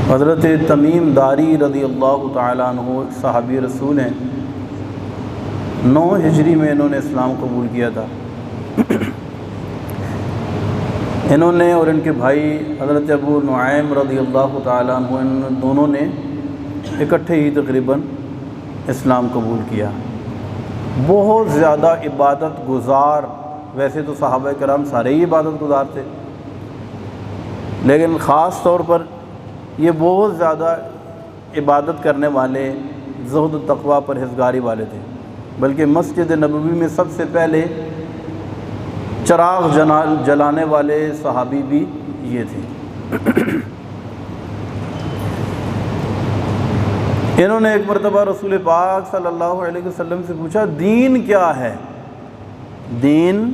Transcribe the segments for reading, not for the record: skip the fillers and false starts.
حضرت تمیم داری رضی اللہ تعالیٰ عنہ صحابی رسول ہیں۔ 9 ہجری میں انہوں نے اسلام قبول کیا تھا۔ انہوں نے اور ان کے بھائی حضرت ابو نعیم رضی اللہ تعالیٰ عنہ، ان دونوں نے اکٹھے ہی تقریباً اسلام قبول کیا۔ بہت زیادہ عبادت گزار، ویسے تو صحابہ کرام سارے ہی عبادت گزار تھے، لیکن خاص طور پر یہ بہت زیادہ عبادت کرنے والے، زہد و تقویٰ پرہیزگاری والے تھے۔ بلکہ مسجد نبوی میں سب سے پہلے چراغ جلانے والے صحابی بھی یہ تھے۔ انہوں نے ایک مرتبہ رسول پاک صلی اللہ علیہ وسلم سے پوچھا، دین کیا ہے؟ دین؟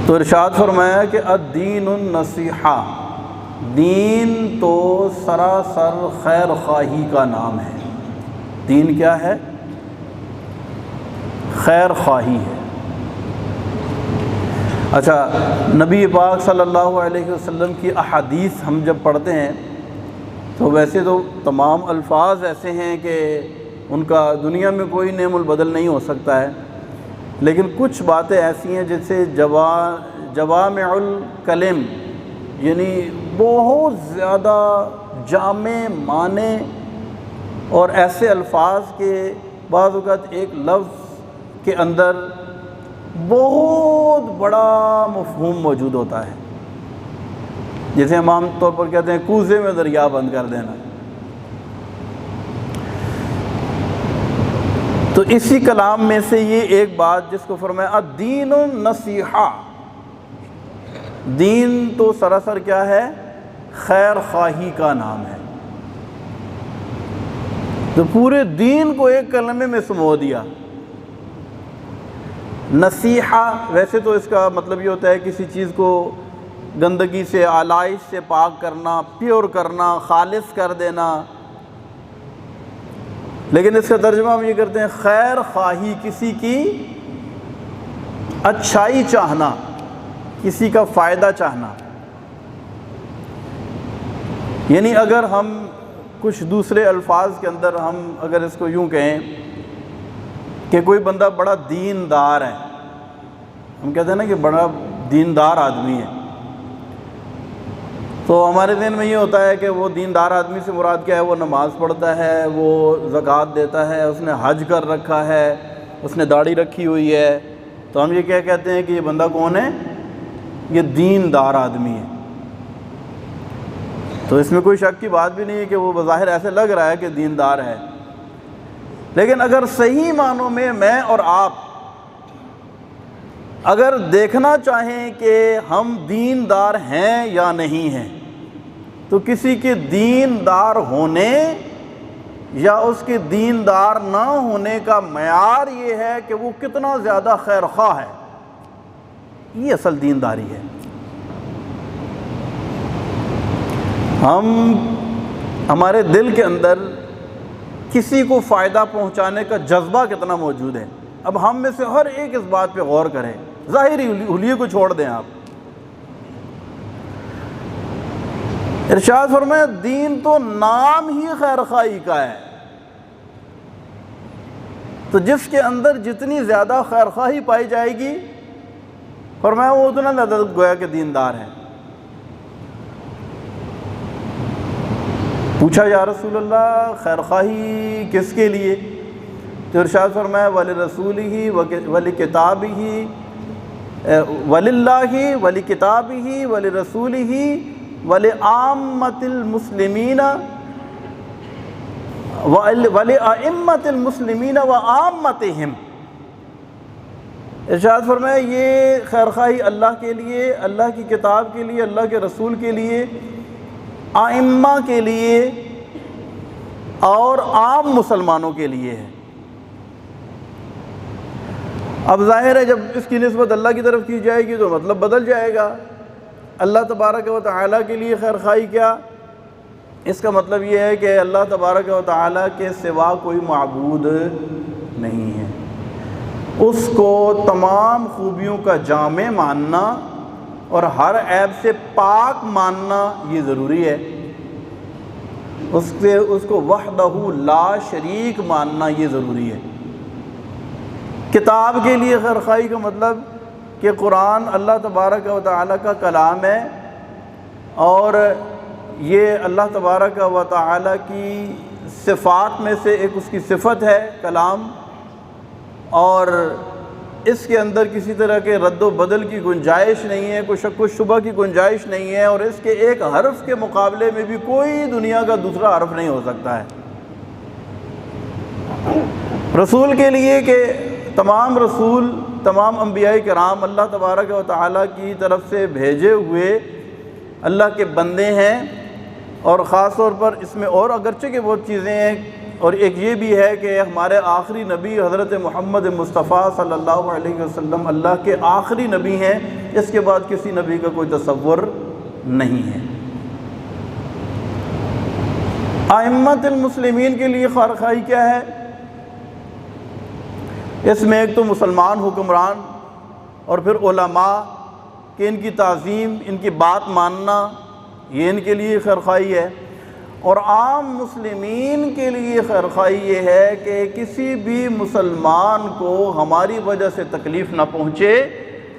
تو ارشاد فرمایا کہ الدین النصیحہ، دین تو سراسر خیر خواہی کا نام ہے۔ دین کیا ہے؟ خیر خواہی ہے۔ اچھا، نبی پاک صلی اللہ علیہ وسلم کی احادیث ہم جب پڑھتے ہیں تو ویسے تو تمام الفاظ ایسے ہیں کہ ان کا دنیا میں کوئی نعم البدل نہیں ہو سکتا ہے، لیکن کچھ باتیں ایسی ہیں جیسے جوامع الکلم، یعنی بہت زیادہ جامع معنی اور ایسے الفاظ کے بعض اوقات ایک لفظ کے اندر بہت بڑا مفہوم موجود ہوتا ہے، جیسے ہم عام طور پر کہتے ہیں کوزے میں دریا بند کر دینا۔ تو اسی کلام میں سے یہ ایک بات جس کو فرمایا الدین النصیحہ، دین تو سراسر کیا ہے؟ خیر خواہی کا نام ہے۔ تو پورے دین کو ایک کلمے میں سمو دیا۔ نصیحہ ویسے تو اس کا مطلب یہ ہوتا ہے کسی چیز کو گندگی سے، آلائش سے پاک کرنا، پیور کرنا، خالص کر دینا، لیکن اس کا ترجمہ ہم یہ کرتے ہیں خیر خواہی، کسی کی اچھائی چاہنا، کسی کا فائدہ چاہنا۔ یعنی اگر ہم کچھ دوسرے الفاظ کے اندر ہم اگر اس کو یوں کہیں کہ کوئی بندہ بڑا دیندار ہے، ہم کہتے ہیں نا کہ بڑا دیندار آدمی ہے، تو ہمارے ذہن میں یہ ہوتا ہے کہ وہ دیندار آدمی سے مراد کیا ہے؟ وہ نماز پڑھتا ہے، وہ زکوٰۃ دیتا ہے، اس نے حج کر رکھا ہے، اس نے داڑھی رکھی ہوئی ہے، تو ہم یہ کیا کہتے ہیں کہ یہ بندہ کون ہے؟ یہ دیندار آدمی ہے۔ تو اس میں کوئی شک کی بات بھی نہیں ہے کہ وہ بظاہر ایسے لگ رہا ہے کہ دیندار ہے، لیکن اگر صحیح معنوں میں اور آپ اگر دیکھنا چاہیں کہ ہم دیندار ہیں یا نہیں ہیں، تو کسی کے دیندار ہونے یا اس کے دیندار نہ ہونے کا معیار یہ ہے کہ وہ کتنا زیادہ خیر خواہ ہے۔ یہ اصل دینداری ہے۔ ہمارے دل کے اندر کسی کو فائدہ پہنچانے کا جذبہ کتنا موجود ہے۔ اب ہم میں سے ہر ایک اس بات پہ غور کریں، ظاہری حلیے کو چھوڑ دیں آپ۔ ارشاد فرمایا دین تو نام ہی خیر خواہی کا ہے، تو جس کے اندر جتنی زیادہ خیر خواہی پائی جائے گی، فرمایا وہ اتنا زیادہ گویا کہ دیندار ہے۔ پوچھا یا رسول اللہ خیر خواہی کس کے لیے؟ تو ارشاد فرمایا وَلِرَسُولِهِ وَلِكِتَابِهِ وَلِلَّهِ وَلِكِتَابِهِ وَلِرَسُولِهِ وَلِعَامَّةِ الْمُسْلِمِينَ وَلِأَئِمَّةِ الْمُسْلِمِينَ وَعَامَّتِهِمْ۔ ارشاد فرمایا یہ خیر خواہی اللہ کے لیے، اللہ کی کتاب کے لیے، اللہ کے رسول کے لیے، ائمہ کے لیے اور عام مسلمانوں کے لیے ہے۔ اب ظاہر ہے جب اس کی نسبت اللہ کی طرف کی جائے گی تو مطلب بدل جائے گا۔ اللہ تبارک و تعالیٰ کے لیے خیر خواہی کیا؟ اس کا مطلب یہ ہے کہ اللہ تبارک و تعالیٰ کے سوا کوئی معبود نہیں ہے، اس کو تمام خوبیوں کا جامع ماننا اور ہر عیب سے پاک ماننا یہ ضروری ہے، اس کو وحدہ لا شریک ماننا یہ ضروری ہے۔ کتاب کے لیے خیرخواہی کا مطلب کہ قرآن اللہ تبارک و تعالیٰ کا کلام ہے، اور یہ اللہ تبارک و تعالیٰ کی صفات میں سے ایک اس کی صفت ہے کلام، اور اس کے اندر کسی طرح کے رد و بدل کی گنجائش نہیں ہے، کوئی شک و شبہ کی گنجائش نہیں ہے، اور اس کے ایک حرف کے مقابلے میں بھی کوئی دنیا کا دوسرا حرف نہیں ہو سکتا ہے۔ رسول کے لیے کہ تمام رسول، تمام انبیاء کرام اللہ تبارک و تعالیٰ کی طرف سے بھیجے ہوئے اللہ کے بندے ہیں، اور خاص طور پر اس میں اور اگرچہ کہ بہت چیزیں ہیں، اور ایک یہ بھی ہے کہ ہمارے آخری نبی حضرت محمد مصطفیٰ صلی اللہ علیہ وسلم اللہ کے آخری نبی ہیں، اس کے بعد کسی نبی کا کوئی تصور نہیں ہے۔ ائمۃ المسلمین کے لیے خیرخواہی کیا ہے؟ اس میں ایک تو مسلمان حکمران، اور پھر علماء کہ ان کی تعظیم، ان کی بات ماننا، یہ ان کے لیے خیرخواہی ہے، اور عام مسلمین کے لیے خیرخواہی یہ ہے کہ کسی بھی مسلمان کو ہماری وجہ سے تکلیف نہ پہنچے،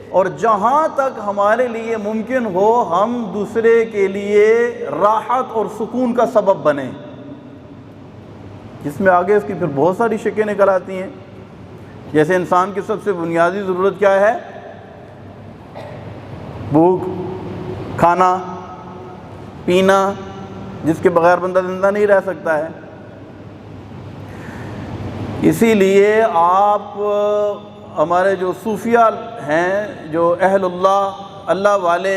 اور جہاں تک ہمارے لیے ممکن ہو ہم دوسرے کے لیے راحت اور سکون کا سبب بنیں، جس میں آگے اس کی پھر بہت ساری شکیں نکل آتی ہیں۔ جیسے انسان کی سب سے بنیادی ضرورت کیا ہے؟ بھوک، کھانا پینا، جس کے بغیر بندہ زندہ نہیں رہ سکتا ہے۔ اسی لیے آپ ہمارے جو صوفیہ ہیں، جو اہل اللہ والے،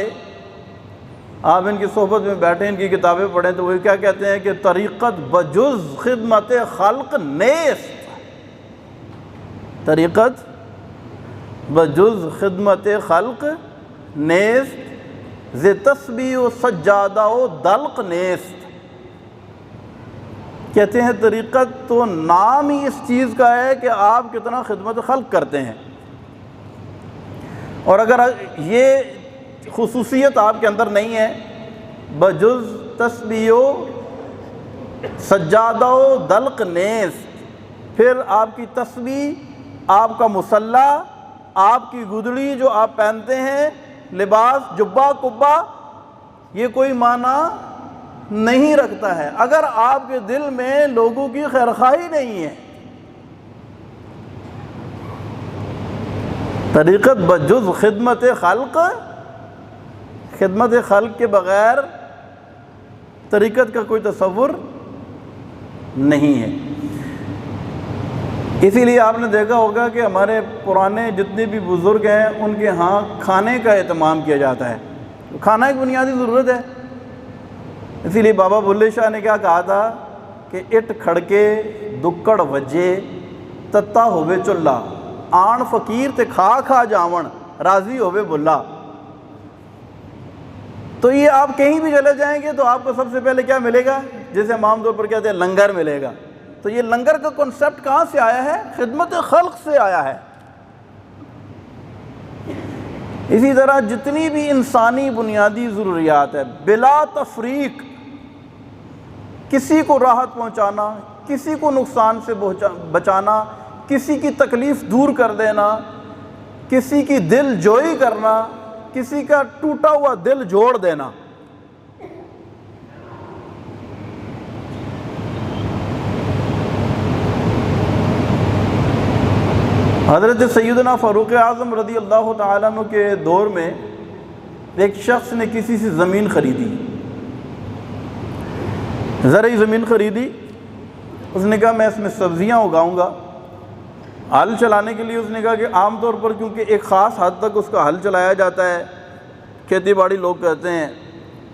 آپ ان کی صحبت میں بیٹھیں، ان کی کتابیں پڑھیں تو وہ کیا کہتے ہیں کہ طریقت بجز خدمت خلق نیست، طریقت بجز خدمت خلق نیست، ز تسبیح و سجادہ و دلق نیست۔ کہتے ہیں طریقت تو نام ہی اس چیز کا ہے کہ آپ کتنا خدمت خلق کرتے ہیں، اور اگر یہ خصوصیت آپ کے اندر نہیں ہے، بجز تسبیح و سجادہ و دلق نیست، پھر آپ کی تسبیح، آپ کا مصلی، آپ کی گدڑی جو آپ پہنتے ہیں، لباس، جبہ کبہ، یہ کوئی معنی نہیں رکھتا ہے اگر آپ کے دل میں لوگوں کی خیرخواہی نہیں ہے۔ طریقت بجز خدمت خلق، خدمت خلق کے بغیر طریقت کا کوئی تصور نہیں ہے۔ اسی لیے آپ نے دیکھا ہوگا کہ ہمارے پرانے جتنے بھی بزرگ ہیں ان کے ہاں کھانے کا اہتمام کیا جاتا ہے، کھانا ایک بنیادی ضرورت ہے۔ اسی لیے بابا بلے شاہ نے کیا کہا تھا کہ اٹ کھڑکے دکڑ وجے تتا ہووے چلا، آن فقیر تے کھا کھا جاون راضی ہووے بلا۔ تو یہ آپ کہیں بھی چلے جائیں گے تو آپ کو سب سے پہلے کیا ملے گا؟ جیسے ہم عام طور پر کہتے ہیں لنگر ملے گا۔ تو یہ لنگر کا کنسپٹ کہاں سے آیا ہے؟ خدمت خلق سے آیا ہے۔ اسی طرح جتنی بھی انسانی بنیادی ضروریات ہے، بلا تفریق، کسی کو راحت پہنچانا، کسی کو نقصان سے بچانا، کسی کی تکلیف دور کر دینا، کسی کی دل جوئی کرنا، کسی کا ٹوٹا ہوا دل جوڑ دینا۔ حضرت سیدنا فاروق اعظم رضی اللہ تعالیٰ عنہ کے دور میں ایک شخص نے کسی سے زمین خریدی، زرعی زمین خریدی۔ اس نے کہا میں اس میں سبزیاں اگاؤں گا۔ ہل چلانے کے لیے اس نے کہا کہ عام طور پر کیونکہ ایک خاص حد تک اس کا ہل چلایا جاتا ہے، کھیتی باڑی لوگ کہتے ہیں،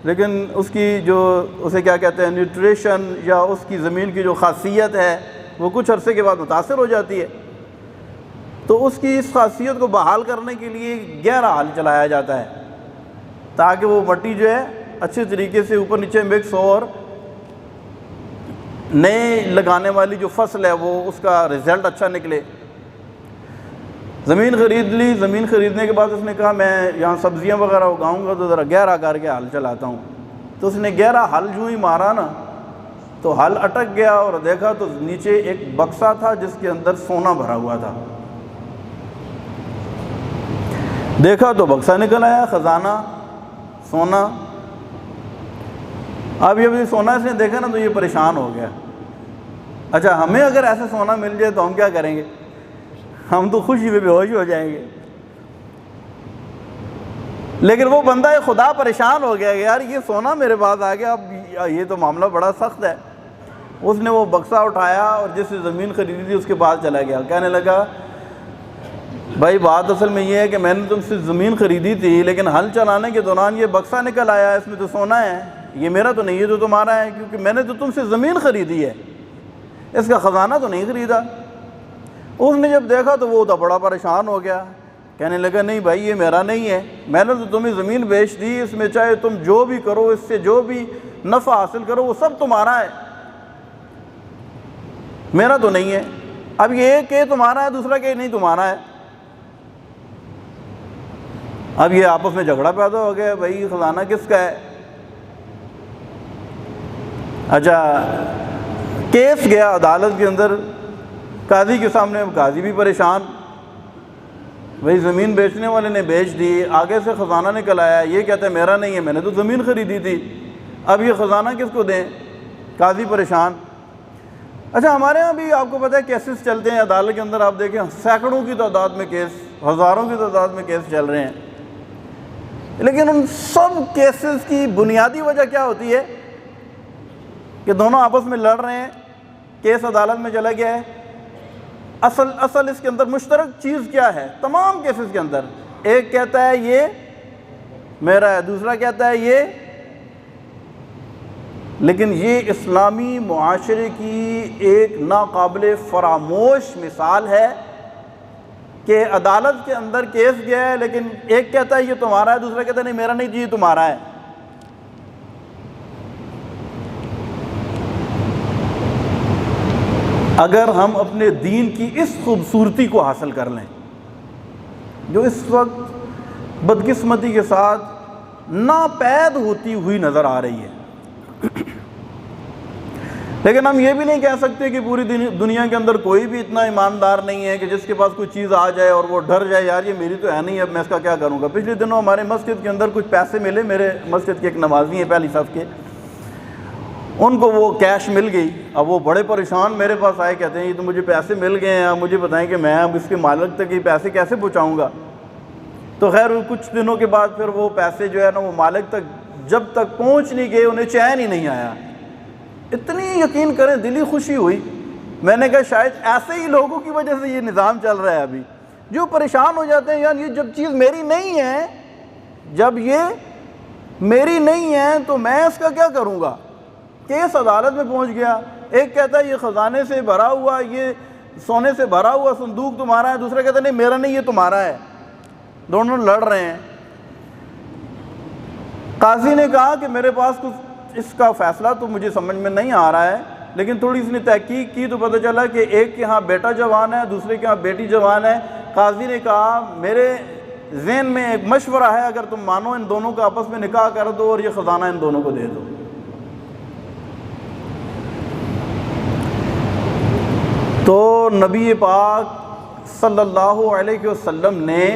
لیکن اس کی جو اسے کیا کہتے ہیں نیوٹریشن یا اس کی زمین کی جو خاصیت ہے وہ کچھ عرصے کے بعد متاثر ہو جاتی ہے، تو اس کی اس خاصیت کو بحال کرنے کے لیے گہرا ہل چلایا جاتا ہے تاکہ وہ مٹی جو ہے اچھے طریقے سے اوپر نیچے مکس ہو اور نئے لگانے والی جو فصل ہے وہ اس کا رزلٹ اچھا نکلے۔ زمین خرید لی، زمین خریدنے کے بعد اس نے کہا میں یہاں سبزیاں وغیرہ اگاؤں گا تو ذرا گہرا کر کے ہل چلاتا ہوں. تو اس نے گہرا ہل جو ہی مارا نا تو ہل اٹک گیا، اور دیکھا تو نیچے ایک بکسا تھا جس کے اندر سونا بھرا ہوا تھا. دیکھا تو بکسا نکل آیا، خزانہ سونا. اب یہ سونا اس نے دیکھا نا تو یہ پریشان ہو گیا. اچھا ہمیں اگر ایسا سونا مل جائے تو ہم کیا کریں گے؟ ہم تو خوشی میں بے ہوش ہو جائیں گے. لیکن وہ بندہ خدا پریشان ہو گیا کہ یار یہ سونا میرے پاس آ گیا، اب یہ تو معاملہ بڑا سخت ہے. اس نے وہ بکسا اٹھایا اور جس سے زمین خریدی تھی اس کے پاس چلا گیا. کہنے لگا بھائی بات اصل میں یہ ہے کہ میں نے تم سے زمین خریدی تھی، لیکن ہل چلانے کے دوران یہ بکسا نکل آیا، اس میں تو سونا ہے، یہ میرا تو نہیں ہے، تو تمہارا ہے، کیونکہ میں نے تو تم سے زمین خریدی ہے، اس کا خزانہ تو نہیں خریدا. اس نے جب دیکھا تو وہ تو بڑا پریشان ہو گیا. کہنے لگا نہیں بھائی یہ میرا نہیں ہے، میں نے تو تمہیں زمین بیچ دی، اس میں چاہے تم جو بھی کرو، اس سے جو بھی نفع حاصل کرو وہ سب تمہارا ہے، میرا تو نہیں ہے. اب یہ کہ تمہارا ہے، دوسرا کہ نہیں تمہارا ہے. اب یہ آپس میں جھگڑا پیدا ہو گیا، بھائی خزانہ کس کا ہے. اچھا کیس گیا عدالت کے اندر، قاضی کے سامنے. قاضی بھی پریشان، بھائی زمین بیچنے والے نے بیچ دی، آگے سے خزانہ نکل آیا، یہ کہتا ہے میرا نہیں ہے، میں نے تو زمین خریدی تھی، اب یہ خزانہ کس کو دیں؟ قاضی پریشان. اچھا ہمارے ہاں بھی آپ کو پتہ ہے کیسز چلتے ہیں عدالت کے اندر، آپ دیکھیں سینکڑوں کی تعداد میں کیس، ہزاروں کی تعداد میں کیس چل رہے ہیں. لیکن ان سب کیسز کی بنیادی وجہ کیا ہوتی ہے؟ کہ دونوں آپس میں لڑ رہے ہیں، کیس عدالت میں چلا گیا ہے. اصل اس کے اندر مشترک چیز کیا ہے تمام کیسز کے اندر؟ ایک کہتا ہے یہ میرا ہے، دوسرا کہتا ہے یہ. لیکن یہ اسلامی معاشرے کی ایک ناقابل فراموش مثال ہے کہ عدالت کے اندر کیس گیا ہے، لیکن ایک کہتا ہے یہ تمہارا ہے، دوسرا کہتا ہے نہیں میرا نہیں، یہ تمہارا ہے. اگر ہم اپنے دین کی اس خوبصورتی کو حاصل کر لیں جو اس وقت بدقسمتی کے ساتھ ناپید ہوتی ہوئی نظر آ رہی ہے، لیکن ہم یہ بھی نہیں کہہ سکتے کہ پوری دنیا کے اندر کوئی بھی اتنا ایماندار نہیں ہے کہ جس کے پاس کوئی چیز آ جائے اور وہ ڈر جائے یار یہ میری تو ہے نہیں، اب میں اس کا کیا کروں گا. پچھلے دنوں ہمارے مسجد کے اندر کچھ پیسے ملے، میرے مسجد کے ایک نمازی ہیں پہلی صف کے، ان کو وہ کیش مل گئی. اب وہ بڑے پریشان میرے پاس آئے، کہتے ہیں یہ تو مجھے پیسے مل گئے ہیں، اب مجھے بتائیں کہ میں اب اس کے مالک تک یہ پیسے کیسے پہنچاؤں گا. تو خیر کچھ دنوں کے بعد پھر وہ پیسے جو ہے نا وہ مالک تک جب تک پہنچ نہیں گئے انہیں چین ہی نہیں آیا. اتنی یقین کریں دلی خوشی ہوئی. میں نے کہا شاید ایسے ہی لوگوں کی وجہ سے یہ نظام چل رہا ہے ابھی، جو پریشان ہو جاتے ہیں یار یہ جب چیز میری نہیں ہے، جب یہ میری نہیں ہے تو میں اس کا کیا کروں گا. کیس عدالت میں پہنچ گیا، ایک کہتا ہے یہ خزانے سے بھرا ہوا، یہ سونے سے بھرا ہوا صندوق تمہارا ہے، دوسرا کہتا ہے نہیں میرا نہیں یہ تمہارا ہے. دونوں لڑ رہے ہیں. قاضی نے کہا کہ میرے پاس کچھ اس کا فیصلہ تو مجھے سمجھ میں نہیں آ رہا ہے، لیکن تھوڑی اس نے تحقیق کی تو پتہ چلا کہ ایک کے ہاں بیٹا جوان ہے، دوسرے کے ہاں بیٹی جوان ہے. قاضی نے کہا میرے ذہن میں ایک مشورہ ہے، اگر تم مانو ان دونوں کا آپس میں نکاح کر دو اور یہ خزانہ ان دونوں کو دے دو. تو نبی پاک صلی اللہ علیہ وسلم نے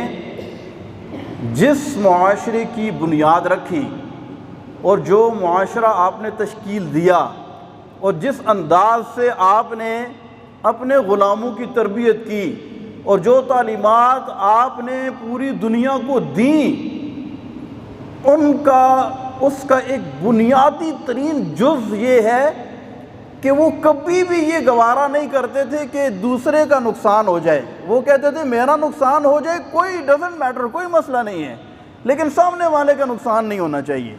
جس معاشرے کی بنیاد رکھی اور جو معاشرہ آپ نے تشکیل دیا اور جس انداز سے آپ نے اپنے غلاموں کی تربیت کی اور جو تعلیمات آپ نے پوری دنیا کو دیں، اس کا ایک بنیادی ترین جز یہ ہے کہ وہ کبھی بھی یہ گوارا نہیں کرتے تھے کہ دوسرے کا نقصان ہو جائے. وہ کہتے تھے میرا نقصان ہو جائے کوئی ڈزنٹ میٹر، کوئی مسئلہ نہیں ہے، لیکن سامنے والے کا نقصان نہیں ہونا چاہیے.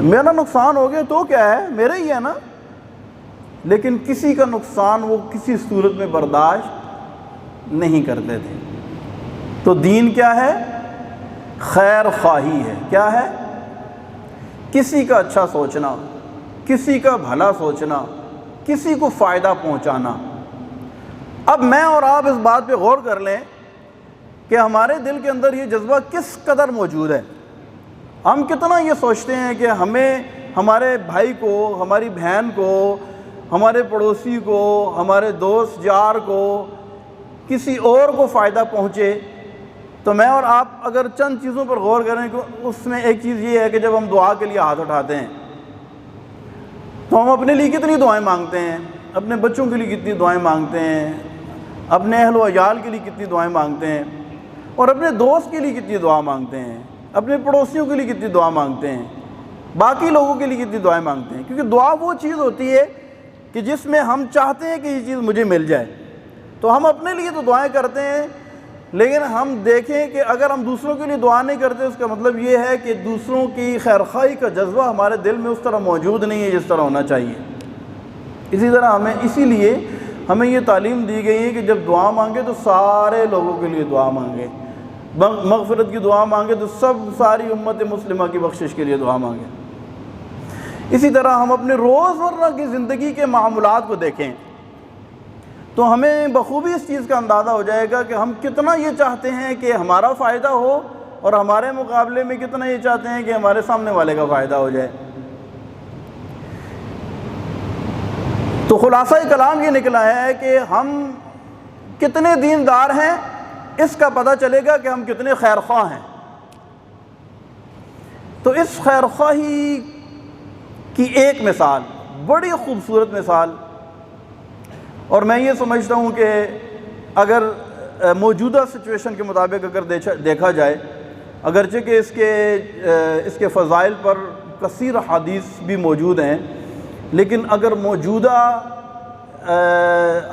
میرا نقصان ہو گیا تو کیا ہے، میرا ہی ہے نا. لیکن کسی کا نقصان وہ کسی صورت میں برداشت نہیں کرتے تھے. تو دین کیا ہے؟ خیر خواہی ہے. کیا ہے؟ کسی کا اچھا سوچنا، کسی کا بھلا سوچنا، کسی کو فائدہ پہنچانا. اب میں اور آپ اس بات پہ غور کر لیں کہ ہمارے دل کے اندر یہ جذبہ کس قدر موجود ہے۔ ہم کتنا یہ سوچتے ہیں کہ ہمیں ہمارے بھائی کو، ہماری بہن کو، ہمارے پڑوسی کو، ہمارے دوست یار کو، کسی اور کو فائدہ پہنچے۔ تو میں اور آپ اگر چند چیزوں پر غور کریں کہ اس میں ایک چیز یہ ہے کہ جب ہم دعا کے لیے ہاتھ اٹھاتے ہیں تو ہم اپنے لیے کتنی دعائیں مانگتے ہیں، اپنے بچوں کے لیے کتنی دعائیں مانگتے ہیں، اپنے اہل و عیال کے لیے کتنی دعائیں مانگتے ہیں، اور اپنے دوست کے لیے کتنی دعا مانگتے ہیں، اپنے پڑوسیوں کے لیے کتنی دعا مانگتے ہیں، باقی لوگوں کے لیے کتنی دعائیں مانگتے ہیں۔ کیونکہ دعا وہ چیز ہوتی ہے کہ جس میں ہم چاہتے ہیں کہ یہ چیز مجھے مل جائے۔ تو ہم اپنے لیے تو دعائیں کرتے ہیں، لیکن ہم دیکھیں کہ اگر ہم دوسروں کے لیے دعا نہیں کرتے، اس کا مطلب یہ ہے کہ دوسروں کی خیرخواہی کا جذبہ ہمارے دل میں اس طرح موجود نہیں ہے جس طرح ہونا چاہیے۔ اسی طرح اسی لیے ہمیں یہ تعلیم دی گئی ہے کہ جب دعا مانگے تو سارے لوگوں کے لیے دعا مانگے، مغفرت کی دعا مانگے تو ساری امت مسلمہ کی بخشش کے لیے دعا مانگے۔ اسی طرح ہم اپنے روزمرہ کی زندگی کے معاملات کو دیکھیں تو ہمیں بخوبی اس چیز کا اندازہ ہو جائے گا کہ ہم کتنا یہ چاہتے ہیں کہ ہمارا فائدہ ہو، اور ہمارے مقابلے میں کتنا یہ چاہتے ہیں کہ ہمارے سامنے والے کا فائدہ ہو جائے۔ تو خلاصہ کلام یہ نکلا ہے کہ ہم کتنے دیندار ہیں، اس کا پتہ چلے گا کہ ہم کتنے خیرخواہ ہیں۔ تو اس خیرخواہی کی ایک مثال، بڑی خوبصورت مثال، اور میں یہ سمجھتا ہوں کہ اگر موجودہ سچویشن کے مطابق اگر دیکھا جائے، اگرچہ کہ اس کے فضائل پر کثیر حدیث بھی موجود ہیں، لیکن اگر موجودہ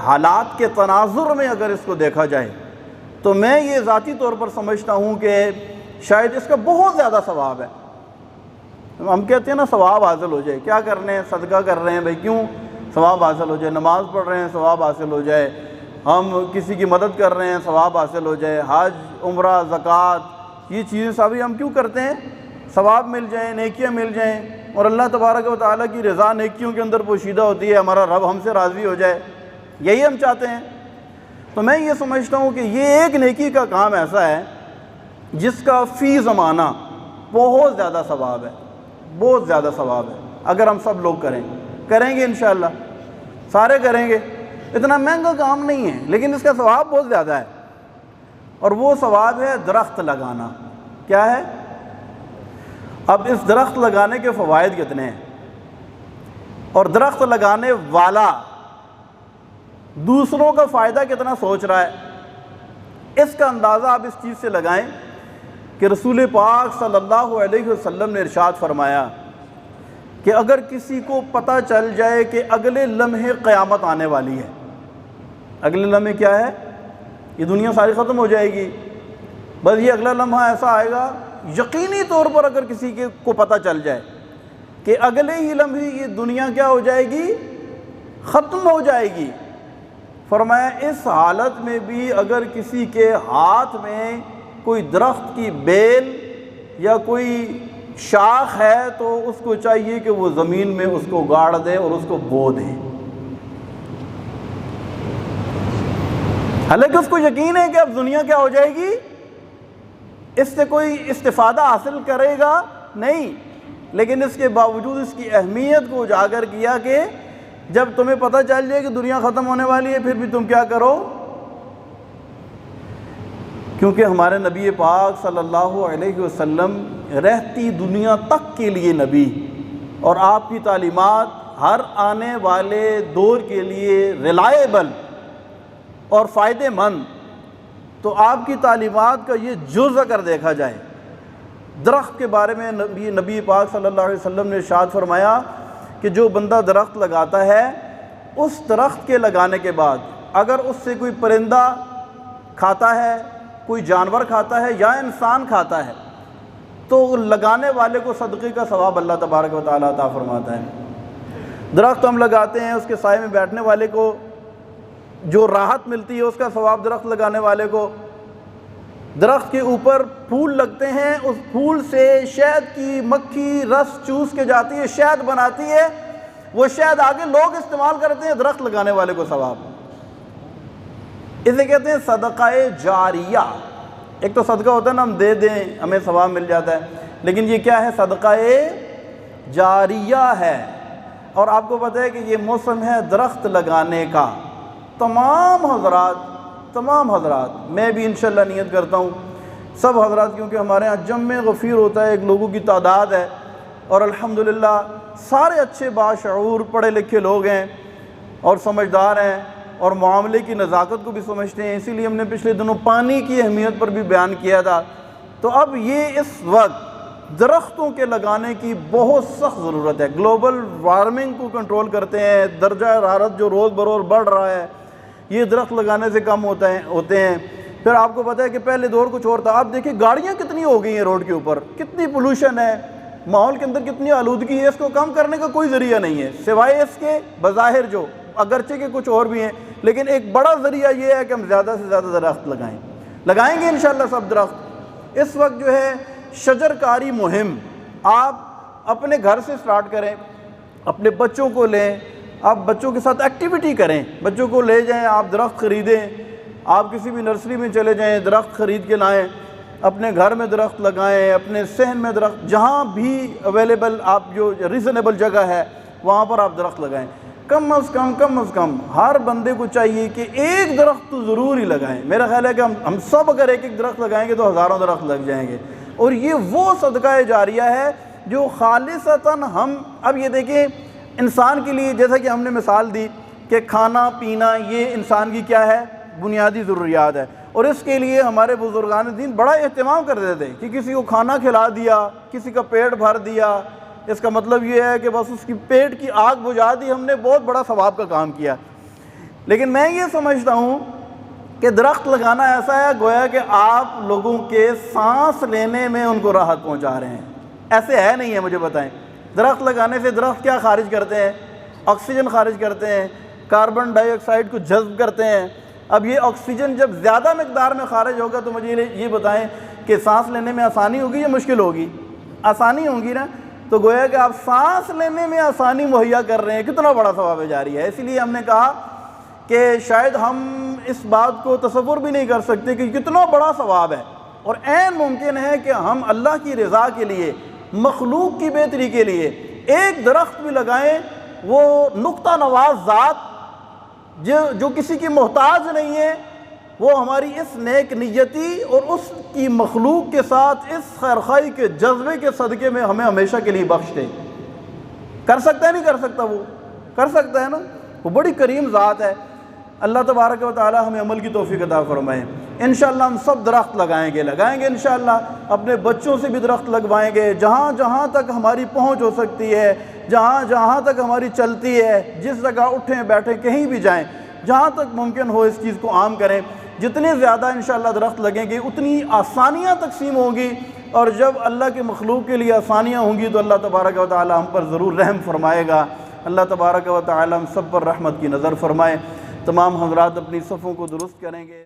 حالات کے تناظر میں اگر اس کو دیکھا جائے تو میں یہ ذاتی طور پر سمجھتا ہوں کہ شاید اس کا بہت زیادہ ثواب ہے۔ ہم کہتے ہیں نا ثواب حاصل ہو جائے، کیا کر رہے ہیں، صدقہ کر رہے ہیں، بھائی کیوں ثواب حاصل ہو جائے، نماز پڑھ رہے ہیں ثواب حاصل ہو جائے، ہم کسی کی مدد کر رہے ہیں ثواب حاصل ہو جائے، حج، عمرہ، زکوٰۃ، یہ چیزیں سبھی ہم کیوں کرتے ہیں؟ ثواب مل جائیں، نیکیاں مل جائیں، اور اللہ تبارک و تعالیٰ کی رضا نیکیوں کے اندر پوشیدہ ہوتی ہے، ہمارا رب ہم سے راضی ہو جائے، یہی ہم چاہتے ہیں۔ تو میں یہ سمجھتا ہوں کہ یہ ایک نیکی کا کام ایسا ہے جس کا فی زمانہ بہت زیادہ ثواب ہے، بہت زیادہ ثواب ہے۔ اگر ہم سب لوگ کریں گے انشاءاللہ، سارے کریں گے، اتنا مہنگا کام نہیں ہے لیکن اس کا ثواب بہت زیادہ ہے، اور وہ ثواب ہے درخت لگانا۔ کیا ہے؟ اب اس درخت لگانے کے فوائد کتنے ہیں، اور درخت لگانے والا دوسروں کا فائدہ کتنا سوچ رہا ہے، اس کا اندازہ آپ اس چیز سے لگائیں کہ رسول پاک صلی اللہ علیہ وسلم نے ارشاد فرمایا کہ اگر کسی کو پتہ چل جائے کہ اگلے لمحے قیامت آنے والی ہے، اگلے لمحے کیا ہے؟ یہ دنیا ساری ختم ہو جائے گی، بس یہ اگلا لمحہ ایسا آئے گا، یقینی طور پر اگر کسی کو پتہ چل جائے کہ اگلے ہی لمحے یہ دنیا کیا ہو جائے گی؟ ختم ہو جائے گی، فرمایا اس حالت میں بھی اگر کسی کے ہاتھ میں کوئی درخت کی بیل یا کوئی شاخ ہے تو اس کو چاہیے کہ وہ زمین میں اس کو گاڑ دے اور اس کو بو دے، حالانکہ اس کو یقین ہے کہ اب دنیا کیا ہو جائے گی، اس سے کوئی استفادہ حاصل کرے گا نہیں، لیکن اس کے باوجود اس کی اہمیت کو اجاگر کیا کہ جب تمہیں پتہ چل جائے کہ دنیا ختم ہونے والی ہے پھر بھی تم کیا کرو، کیونکہ ہمارے نبی پاک صلی اللہ علیہ وسلم رہتی دنیا تک کے لیے نبی، اور آپ کی تعلیمات ہر آنے والے دور کے لیے ریلائبل اور فائدہ مند، تو آپ کی تعلیمات کا یہ جز اگر دیکھا جائے، درخت کے بارے میں نبی پاک صلی اللہ علیہ وسلم نے ارشاد فرمایا کہ جو بندہ درخت لگاتا ہے، اس درخت کے لگانے کے بعد اگر اس سے کوئی پرندہ کھاتا ہے، کوئی جانور کھاتا ہے یا انسان کھاتا ہے تو لگانے والے کو صدقے کا ثواب اللہ تبارک و تعالیٰ عطا فرماتا ہے۔ درخت ہم لگاتے ہیں، اس کے سائے میں بیٹھنے والے کو جو راحت ملتی ہے اس کا ثواب درخت لگانے والے کو، درخت کے اوپر پھول لگتے ہیں، اس پھول سے شہد کی مکھی رس چوس کے جاتی ہے، شہد بناتی ہے، وہ شہد آگے لوگ استعمال کرتے ہیں، درخت لگانے والے کو ثواب۔ اسے کہتے ہیں صدقہ جاریہ۔ ایک تو صدقہ ہوتا ہے نا، ہم دے دیں ہمیں ثواب مل جاتا ہے، لیکن یہ کیا ہے؟ صدقہ جاریہ ہے۔ اور آپ کو پتہ ہے کہ یہ موسم ہے درخت لگانے کا۔ تمام حضرات میں بھی انشاءاللہ نیت کرتا ہوں، سب حضرات، کیونکہ ہمارے ہاں جمع غفیر ہوتا ہے، ایک لوگوں کی تعداد ہے، اور الحمدللہ سارے اچھے باشعور پڑھے لکھے لوگ ہیں اور سمجھدار ہیں اور معاملے کی نزاکت کو بھی سمجھتے ہیں۔ اسی لیے ہم نے پچھلے دنوں پانی کی اہمیت پر بھی بیان کیا تھا۔ تو اب یہ اس وقت درختوں کے لگانے کی بہت سخت ضرورت ہے۔ گلوبل وارمنگ کو کنٹرول کرتے ہیں، درجہ حرارت جو روز بروز بڑھ رہا ہے، یہ درخت لگانے سے کم ہوتے ہیں۔ پھر آپ کو پتہ ہے کہ پہلے دور کچھ اور تھا، اب دیکھیں گاڑیاں کتنی ہو گئی ہیں روڈ کے اوپر، کتنی پولوشن ہے، ماحول کے اندر کتنی آلودگی ہے۔ اس کو کم کرنے کا کوئی ذریعہ نہیں ہے سوائے اس کے بظاہر، جو اگرچہ کہ کچھ اور بھی ہیں، لیکن ایک بڑا ذریعہ یہ ہے کہ ہم زیادہ سے زیادہ درخت لگائیں گے انشاءاللہ سب درخت۔ اس وقت جو ہے شجر کاری مہم آپ اپنے گھر سے سٹارٹ کریں، اپنے بچوں کو لیں، آپ بچوں کے ساتھ ایکٹیویٹی کریں، بچوں کو لے جائیں، آپ درخت خریدیں، آپ کسی بھی نرسری میں چلے جائیں، درخت خرید کے لائیں، اپنے گھر میں درخت لگائیں، اپنے صحن میں درخت، جہاں بھی اویلیبل آپ جو ریزنیبل جگہ ہے وہاں پر آپ درخت لگائیں۔ کم از کم ہر بندے کو چاہیے کہ ایک درخت تو ضرور ہی لگائیں۔ میرا خیال ہے کہ ہم سب اگر ایک درخت لگائیں گے تو ہزاروں درخت لگ جائیں گے، اور یہ وہ صدقہ جاریہ ہے جو خالصتاً ہم اب یہ دیکھیں انسان کے لیے، جیسا کہ ہم نے مثال دی کہ کھانا پینا یہ انسان کی کیا ہے؟ بنیادی ضروریات ہے، اور اس کے لیے ہمارے بزرگان دین بڑا اہتمام کرتے تھے کہ کسی کو کھانا کھلا دیا، کسی کا پیٹ بھر دیا، اس کا مطلب یہ ہے کہ بس اس کی پیٹ کی آگ بجھا دی، ہم نے بہت بڑا ثواب کا کام کیا۔ لیکن میں یہ سمجھتا ہوں کہ درخت لگانا ایسا ہے گویا کہ آپ لوگوں کے سانس لینے میں ان کو راحت پہنچا رہے ہیں۔ ایسے ہے نہیں ہے، مجھے بتائیں، درخت لگانے سے درخت کیا خارج کرتے ہیں؟ آکسیجن خارج کرتے ہیں، کاربن ڈائی آکسائڈ کو جذب کرتے ہیں۔ اب یہ آکسیجن جب زیادہ مقدار میں خارج ہوگا تو مجھے یہ بتائیں کہ سانس لینے میں آسانی ہوگی یا مشکل ہوگی؟ آسانی ہوگی نا۔ تو گویا کہ آپ سانس لینے میں آسانی مہیا کر رہے ہیں، کتنا بڑا ثواب جاری ہے۔ اسی لیے ہم نے کہا کہ شاید ہم اس بات کو تصور بھی نہیں کر سکتے کہ کتنا بڑا ثواب ہے، اور عین ممکن ہے کہ ہم اللہ کی رضا کے لیے، مخلوق کی بہتری کے لیے ایک درخت بھی لگائیں، وہ نقطہ نواز ذات جو کسی کی محتاج نہیں ہے، وہ ہماری اس نیک نیتی اور اس کی مخلوق کے ساتھ اس خیرخواہی کے جذبے کے صدقے میں ہمیں ہمیشہ کے لیے بخش دے۔ کر سکتا ہے نہیں کر سکتا؟ وہ کر سکتا ہے نا، وہ بڑی کریم ذات ہے۔ اللہ تبارک و تعالی ہمیں عمل کی توفیق عطا فرمائے۔ انشاءاللہ ہم سب درخت لگائیں گے انشاءاللہ، اپنے بچوں سے بھی درخت لگوائیں گے، جہاں جہاں تک ہماری پہنچ ہو سکتی ہے، جہاں جہاں تک ہماری چلتی ہے، جس جگہ اٹھیں بیٹھیں کہیں بھی جائیں، جہاں تک ممکن ہو اس چیز کو عام کریں۔ جتنے زیادہ انشاءاللہ درخت لگیں گے اتنی آسانیاں تقسیم ہوں گی، اور جب اللہ کے مخلوق کے لیے آسانیاں ہوں گی تو اللہ تبارک و تعالی ہم پر ضرور رحم فرمائے گا۔ اللہ تبارک و تعالی ہم سب پر رحمت کی نظر فرمائے۔ تمام حضرات اپنی صفوں کو درست کریں گے۔